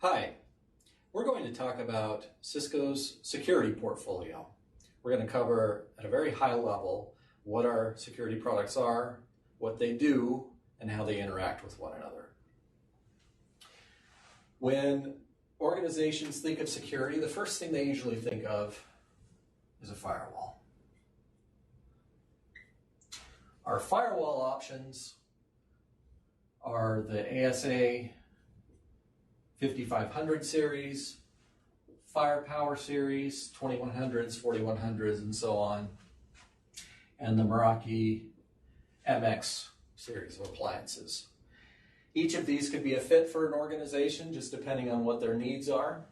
Hi, we're going to talk about Cisco's security portfolio. We're going to cover at a very high level what our security products are, what they do, and how they interact with one another. When organizations think of security, the first thing they usually think of is a firewall. Our firewall options are the ASA 5500 series, Firepower series, 2100s, 4100s, and so on, and the Meraki MX series of appliances. Each of these could be a fit for an organization, just depending on what their needs are.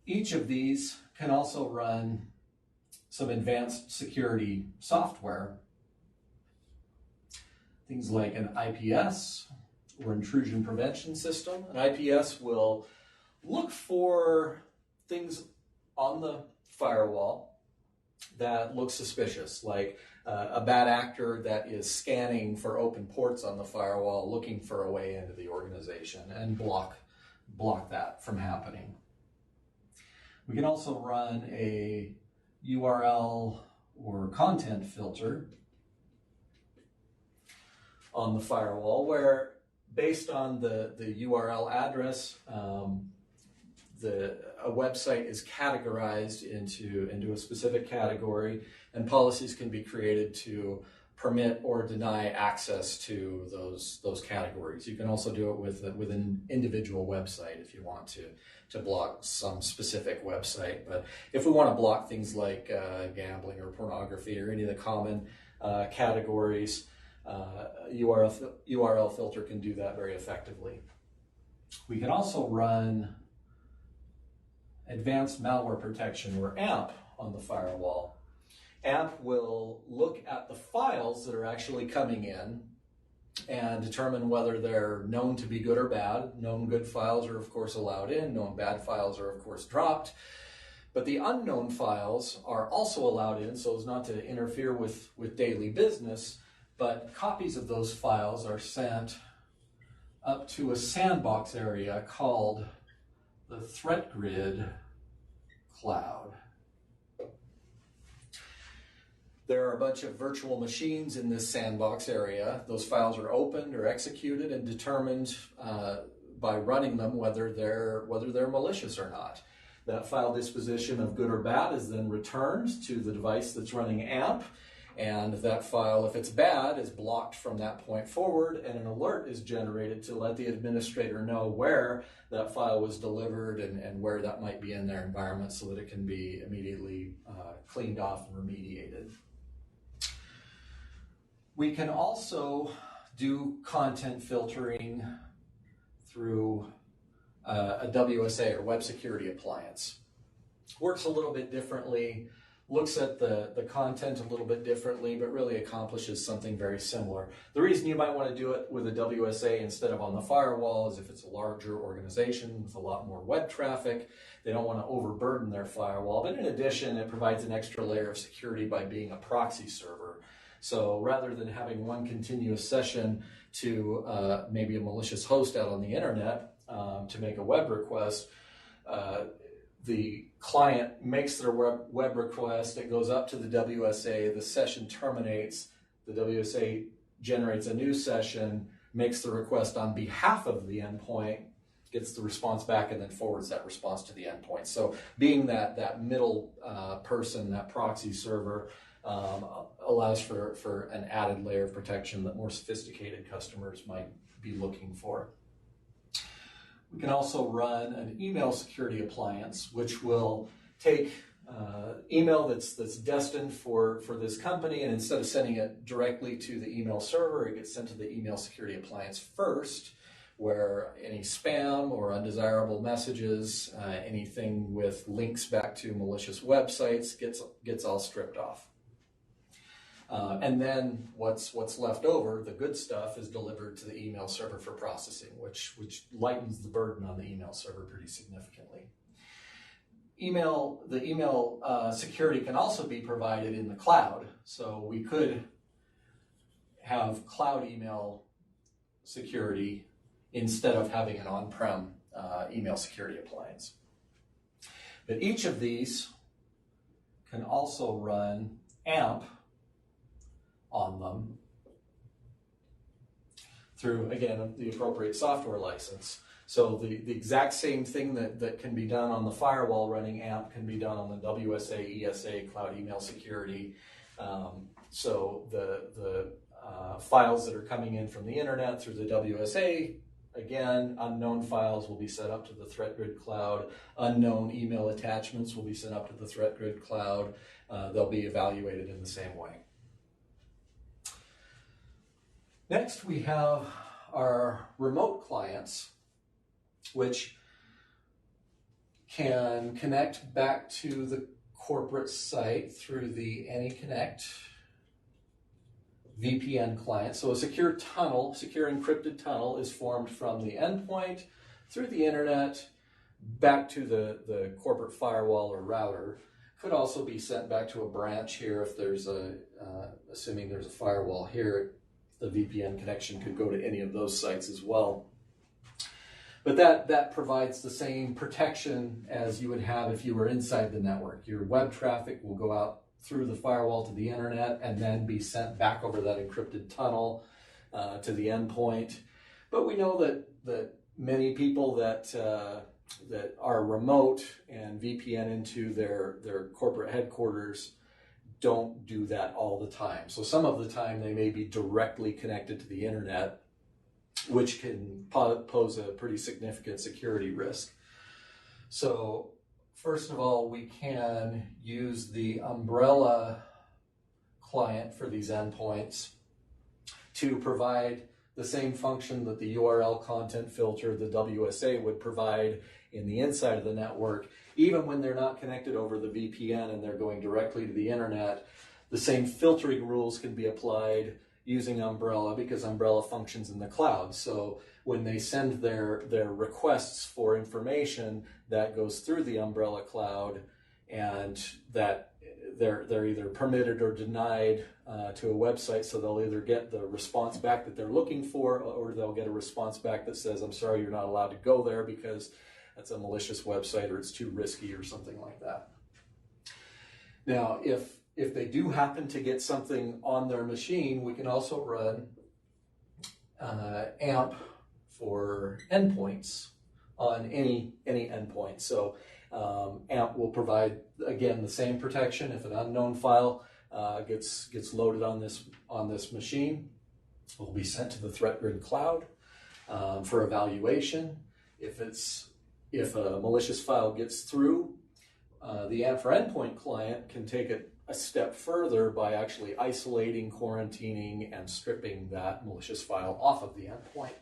Each of these can also run some advanced security software, things like an IPS, or intrusion prevention system. An IPS will look for things on the firewall that look suspicious, like a bad actor that is scanning for open ports on the firewall, looking for a way into the organization, and block that from happening. We can also run a URL or content filter on the firewall where, based on the URL address, a website is categorized into a specific category, and policies can be created to permit or deny access to those categories. You can also do it with an individual website if you want to block some specific website. But if we want to block things like gambling or pornography or any of the common categories, URL filter can do that very effectively. We can also run advanced malware protection, or AMP, on the firewall. AMP will look at the files that are actually coming in and determine whether they're known to be good or bad. Known good files are, of course, allowed in. Known bad files are, of course, dropped. But the unknown files are also allowed in, so as not to interfere with daily business. But copies of those files are sent up to a sandbox area called the ThreatGrid Cloud. There are a bunch of virtual machines in this sandbox area. Those files are opened or executed and determined by running them whether they're malicious or not. That file disposition of good or bad is then returned to the device that's running AMP. And that file, if it's bad, is blocked from that point forward, and an alert is generated to let the administrator know where that file was delivered and where that might be in their environment so that it can be immediately cleaned off and remediated. We can also do content filtering through a WSA, or web security appliance. Works a little bit differently, looks at the content a little bit differently, but really accomplishes something very similar. The reason you might want to do it with a WSA instead of on the firewall is if it's a larger organization with a lot more web traffic, they don't want to overburden their firewall. But in addition, it provides an extra layer of security by being a proxy server. So rather than having one continuous session to maybe a malicious host out on the internet to make a web request, the client makes their web request, it goes up to the WSA, the session terminates, the WSA generates a new session, makes the request on behalf of the endpoint, gets the response back, and then forwards that response to the endpoint. So being that middle person, that proxy server, allows for an added layer of protection that more sophisticated customers might be looking for. We can also run an email security appliance, which will take email that's destined for this company, and instead of sending it directly to the email server, it gets sent to the email security appliance first, where any spam or undesirable messages, anything with links back to malicious websites gets all stripped off. And then what's left over, the good stuff, is delivered to the email server for processing, which lightens the burden on the email server pretty significantly. The email security can also be provided in the cloud. So we could have cloud email security instead of having an on-prem email security appliance. But each of these can also run AMP on them through, again, the appropriate software license. So the exact same thing that can be done on the firewall running AMP can be done on the WSA, ESA, Cloud Email Security. So the files that are coming in from the internet through the WSA, again, unknown files will be set up to the ThreatGrid Cloud. Unknown email attachments will be sent up to the ThreatGrid Cloud. They'll be evaluated in the same way. Next, we have our remote clients, which can connect back to the corporate site through the AnyConnect VPN client. So a secure tunnel, secure encrypted tunnel, is formed from the endpoint through the internet back to the corporate firewall or router. Could also be sent back to a branch here if there's assuming there's a firewall here, the VPN connection could go to any of those sites as well. But that provides the same protection as you would have if you were inside the network. Your web traffic will go out through the firewall to the internet and then be sent back over that encrypted tunnel to the endpoint. But we know that many people that are remote and VPN into their corporate headquarters don't do that all the time. So some of the time they may be directly connected to the internet, which can pose a pretty significant security risk. So first of all, we can use the umbrella client for these endpoints to provide the same function that the URL content filter, the WSA, would provide in the inside of the network. Even when they're not connected over the VPN and they're going directly to the internet, the same filtering rules can be applied using Umbrella because Umbrella functions in the cloud. So when they send their requests for information, that goes through the Umbrella cloud, and that they're either permitted or denied to a website. So they'll either get the response back that they're looking for, or they'll get a response back that says, I'm sorry, you're not allowed to go there because that's a malicious website or it's too risky or something like that. Now, if they do happen to get something on their machine, we can also run AMP for endpoints on any endpoint. So AMP will provide, again, the same protection. If an unknown file gets loaded on this machine, it will be sent to the ThreatGrid Cloud for evaluation. If a malicious file gets through, the AMP for Endpoint client can take it a step further by actually isolating, quarantining, and stripping that malicious file off of the endpoint.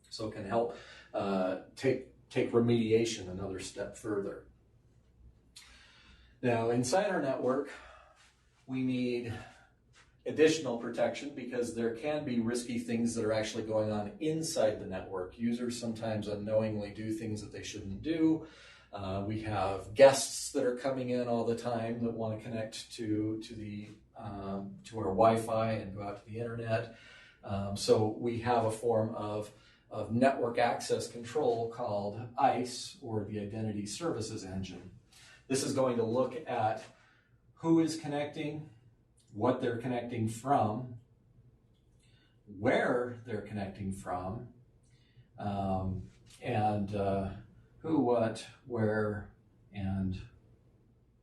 So it can help take remediation another step further. Now, inside our network, we need additional protection because there can be risky things that are actually going on inside the network. Users sometimes unknowingly do things that they shouldn't do. We have guests that are coming in all the time that want to connect to our Wi-Fi and go out to the internet. So we have a form of network access control called ISE, or the Identity Services Engine. This is going to look at who is connecting, what they're connecting from, where they're connecting from, and who, what, where, and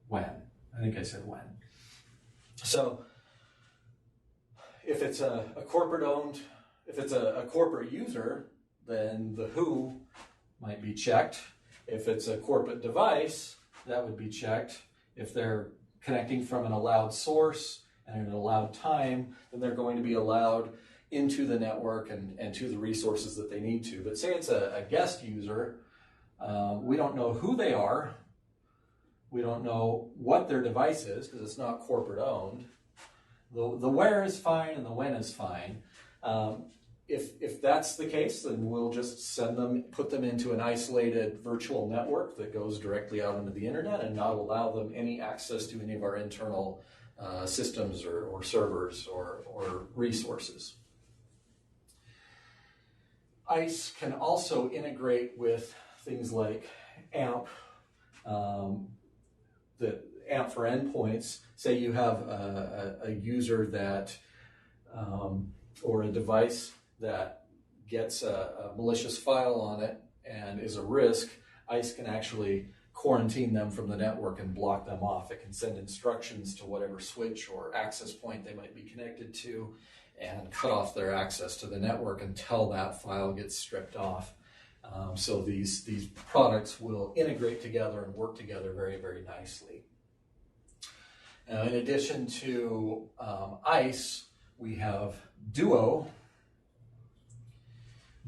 when. I think I said when. So if it's a corporate-owned, if it's a corporate user, then the who might be checked. If it's a corporate device, that would be checked. If they're connecting from an allowed source and at an allowed time, then they're going to be allowed into the network and to the resources that they need to. But say it's a guest user, we don't know who they are. We don't know what their device is because it's not corporate owned. The where is fine and the when is fine. If that's the case, then we'll just put them into an isolated virtual network that goes directly out into the internet and not allow them any access to any of our internal systems or servers or resources. ISE can also integrate with things like AMP, the AMP for endpoints. Say you have a user that, or a device that gets a malicious file on it and is a risk, ICE can actually quarantine them from the network and block them off. It can send instructions to whatever switch or access point they might be connected to and cut off their access to the network until that file gets stripped off. So these products will integrate together and work together very, very nicely. In addition to ICE, we have Duo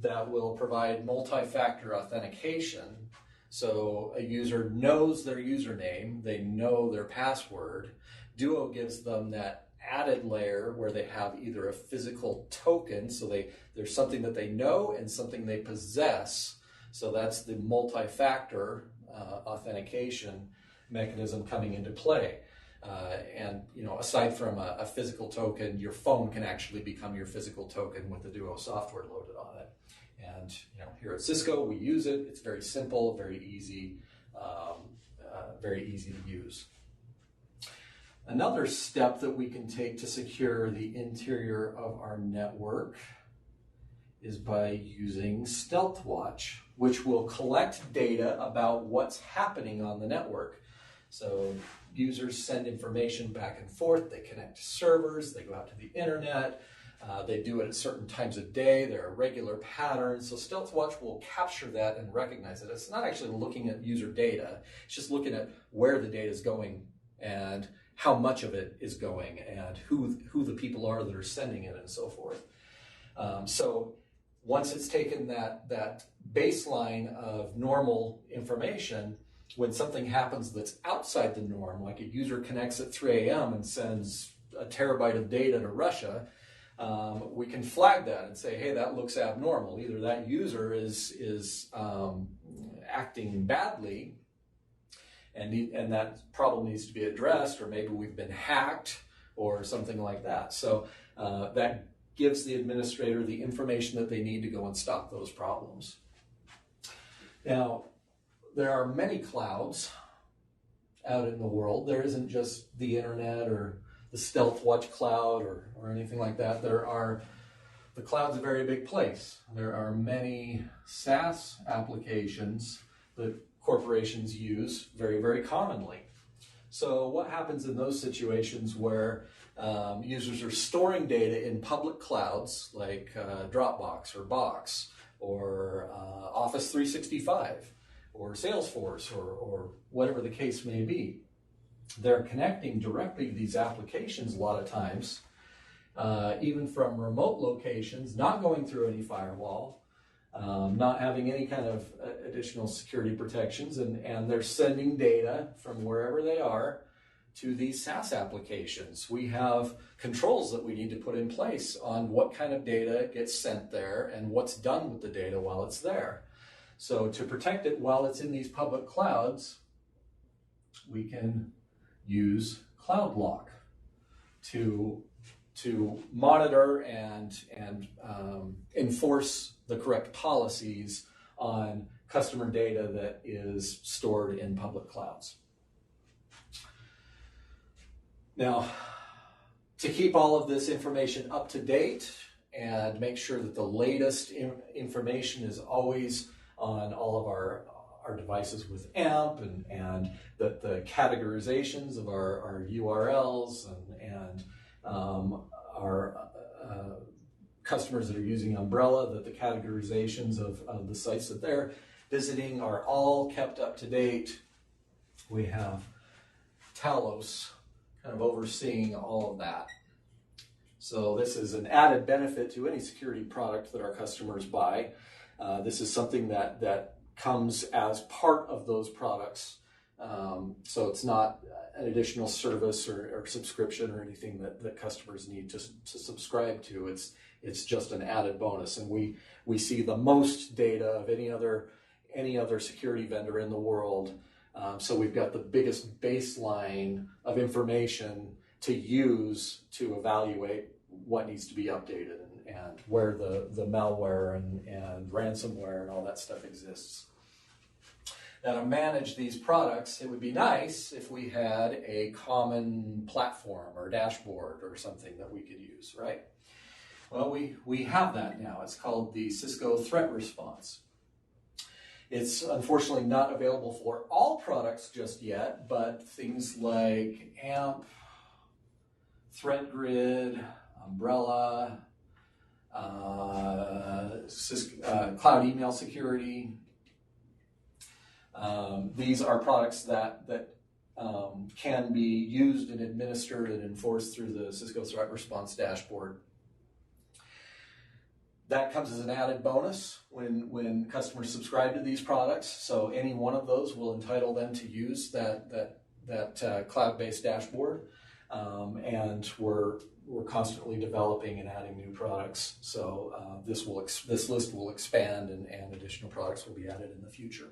that will provide multi-factor authentication. So a user knows their username, they know their password. Duo gives them that added layer where they have either a physical token, so there's something that they know and something they possess. So that's the multi-factor authentication mechanism coming into play. And aside from a physical token, your phone can actually become your physical token with the Duo software loaded on it. And here at Cisco, we use it. It's very simple, very easy to use. Another step that we can take to secure the interior of our network is by using StealthWatch, which will collect data about what's happening on the network. So users send information back and forth, they connect to servers, they go out to the internet, they do it at certain times of day, there are regular patterns. So StealthWatch will capture that and recognize it. It's not actually looking at user data, it's just looking at where the data is going and how much of it is going and who the people are that are sending it and so forth. So once it's taken that baseline of normal information, when something happens that's outside the norm, like a user connects at 3 a.m. and sends a terabyte of data to Russia, we can flag that and say, hey, that looks abnormal. Either that user is acting badly and that problem needs to be addressed, or maybe we've been hacked or something like that. So that gives the administrator the information that they need to go and stop those problems. Now, there are many clouds out in the world. There isn't just the internet or the StealthWatch cloud or anything like that. The cloud's a very big place. There are many SaaS applications that corporations use very, very commonly. So what happens in those situations where users are storing data in public clouds like Dropbox or Box or Office 365 or Salesforce or whatever the case may be? They're connecting directly to these applications a lot of times, even from remote locations, not going through any firewall, not having any kind of additional security protections, and they're sending data from wherever they are to these SaaS applications. We have controls that we need to put in place on what kind of data gets sent there and what's done with the data while it's there. So to protect it while it's in these public clouds, we can use CloudLock to monitor and enforce the correct policies on customer data that is stored in public clouds. Now, to keep all of this information up to date and make sure that the latest information is always on all of our devices with AMP and that the categorizations of our URLs and our customers that are using Umbrella, that the categorizations of the sites that they're visiting are all kept up to date. We have Talos kind of overseeing all of that. So this is an added benefit to any security product that our customers buy. This is something that comes as part of those products. So it's not an additional service or subscription or anything that customers need to subscribe to. It's just an added bonus. And we see the most data of any other security vendor in the world. So we've got the biggest baseline of information to use to evaluate what needs to be updated and where the malware and ransomware and all that stuff exists. Now, to manage these products, it would be nice if we had a common platform or dashboard or something that we could use, right? Well, we have that now. It's called the Cisco Threat Response. It's unfortunately not available for all products just yet, but things like AMP, ThreatGrid, Umbrella, Cloud Email Security. These are products that can be used and administered and enforced through the Cisco Threat Response dashboard. That comes as an added bonus when customers subscribe to these products. So any one of those will entitle them to use that cloud-based dashboard. And we're constantly developing and adding new products. So this list will expand, and additional products will be added in the future.